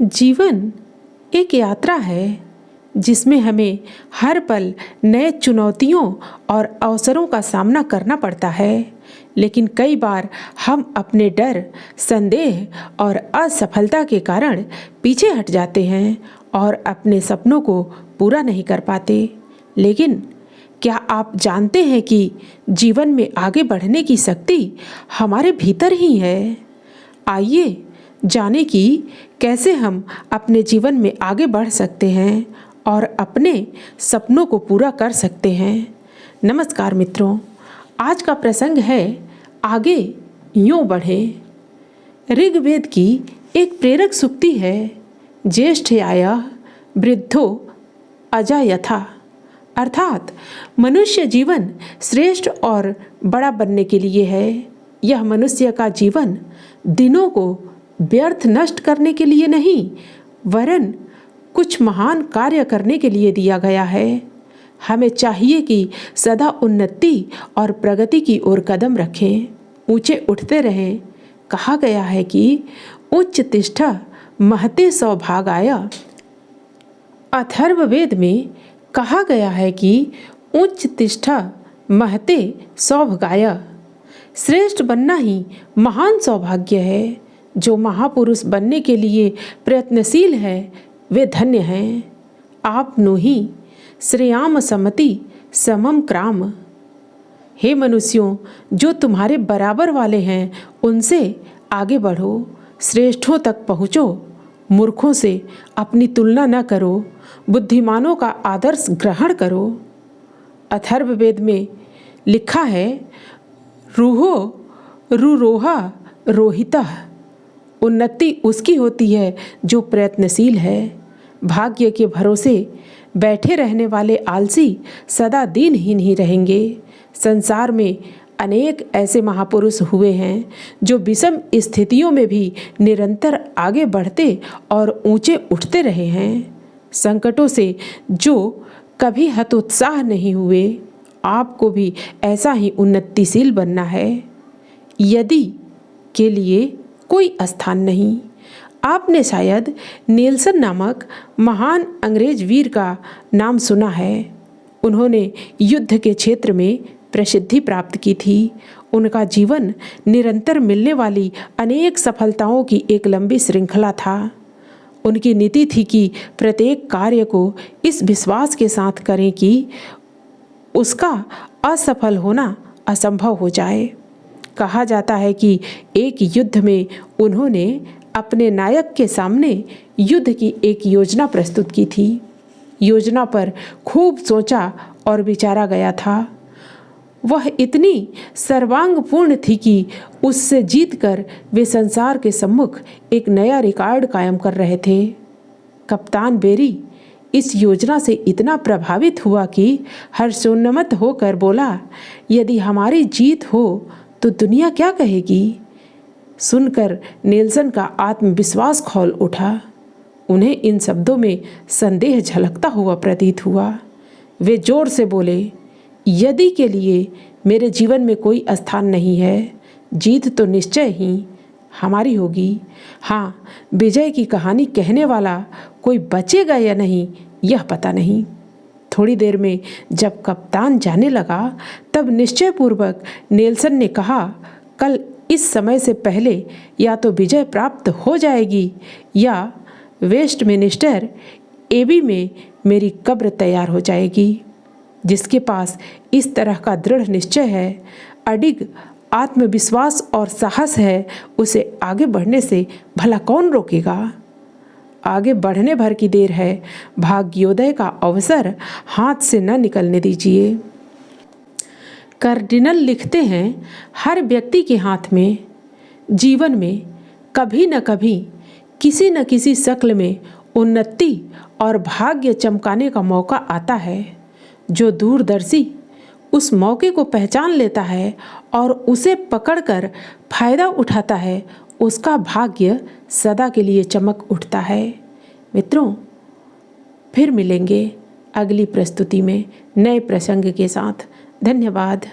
जीवन एक यात्रा है जिसमें हमें हर पल नए चुनौतियों और अवसरों का सामना करना पड़ता है। लेकिन कई बार हम अपने डर, संदेह और असफलता के कारण पीछे हट जाते हैं और अपने सपनों को पूरा नहीं कर पाते। लेकिन क्या आप जानते हैं कि जीवन में आगे बढ़ने की शक्ति हमारे भीतर ही है? आइए जाने कि कैसे हम अपने जीवन में आगे बढ़ सकते हैं और अपने सपनों को पूरा कर सकते हैं। नमस्कार मित्रों, आज का प्रसंग है आगे यूं बढ़ें। ऋग्वेद की एक प्रेरक सूक्ति है, ज्येष्ठयाय वृद्धो अजायथा, अर्थात मनुष्य जीवन श्रेष्ठ और बड़ा बनने के लिए है। यह मनुष्य का जीवन दिनों को व्यर्थ नष्ट करने के लिए नहीं, वरन कुछ महान कार्य करने के लिए दिया गया है। हमें चाहिए कि सदा उन्नति और प्रगति की ओर कदम रखें, ऊंचे उठते रहें। कहा गया है कि उच्च तिष्ठ महते सौभागाय। अथर्ववेद में कहा गया है कि उच्च तिष्ठ महते सौभागाय। श्रेष्ठ बनना ही महान सौभाग्य है। जो महापुरुष बनने के लिए प्रयत्नशील है वे धन्य हैं। आप नु ही श्रेयाम समति समम क्राम। हे मनुष्यों, जो तुम्हारे बराबर वाले हैं उनसे आगे बढ़ो, श्रेष्ठों तक पहुँचो। मूर्खों से अपनी तुलना न करो, बुद्धिमानों का आदर्श ग्रहण करो। अथर्ववेद में लिखा है, रूहो रुरोहा रोहिता। उन्नति उसकी होती है जो प्रयत्नशील है। भाग्य के भरोसे बैठे रहने वाले आलसी सदा दीनहीन ही रहेंगे। संसार में अनेक ऐसे महापुरुष हुए हैं जो विषम स्थितियों में भी निरंतर आगे बढ़ते और ऊंचे उठते रहे हैं। संकटों से जो कभी हतोत्साह नहीं हुए। आपको भी ऐसा ही उन्नतिशील बनना है। यदि के लिए कोई स्थान नहीं। आपने शायद नेल्सन नामक महान अंग्रेज वीर का नाम सुना है। उन्होंने युद्ध के क्षेत्र में प्रसिद्धि प्राप्त की थी। उनका जीवन निरंतर मिलने वाली अनेक सफलताओं की एक लंबी श्रृंखला था। उनकी नीति थी कि प्रत्येक कार्य को इस विश्वास के साथ करें कि उसका असफल होना असंभव हो जाए। कहा जाता है कि एक युद्ध में उन्होंने अपने नायक के सामने युद्ध की एक योजना प्रस्तुत की थी। योजना पर खूब सोचा और विचारा गया था। वह इतनी सर्वांगपूर्ण थी कि उससे जीतकर वे संसार के सम्मुख एक नया रिकॉर्ड कायम कर रहे थे। कप्तान बेरी इस योजना से इतना प्रभावित हुआ कि हर्षोन्नत होकर बोला, यदि हमारी जीत हो तो दुनिया क्या कहेगी? सुनकर नेल्सन का आत्मविश्वास खौल उठा। उन्हें इन शब्दों में संदेह झलकता हुआ प्रतीत हुआ। वे जोर से बोले, यदि के लिए मेरे जीवन में कोई स्थान नहीं है। जीत तो निश्चय ही हमारी होगी। हाँ, विजय की कहानी कहने वाला कोई बचेगा या नहीं यह पता नहीं। थोड़ी देर में जब कप्तान जाने लगा तब निश्चयपूर्वक नेल्सन ने कहा, कल इस समय से पहले या तो विजय प्राप्त हो जाएगी या वेस्टमिनिस्टर एबी में मेरी कब्र तैयार हो जाएगी। जिसके पास इस तरह का दृढ़ निश्चय है, अडिग आत्मविश्वास और साहस है, उसे आगे बढ़ने से भला कौन रोकेगा? आगे बढ़ने भर की देर है, भाग्योदय का अवसर हाथ से न निकलने दीजिए। कार्डिनल लिखते हैं, हर व्यक्ति के हाथ में जीवन में कभी न कभी किसी न किसी शक्ल में उन्नति और भाग्य चमकाने का मौका आता है। जो दूरदर्शी उस मौके को पहचान लेता है और उसे पकड़कर फायदा उठाता है, उसका भाग्य सदा के लिए चमक उठता है। मित्रों, फिर मिलेंगे अगली प्रस्तुति में नए प्रसंग के साथ। धन्यवाद।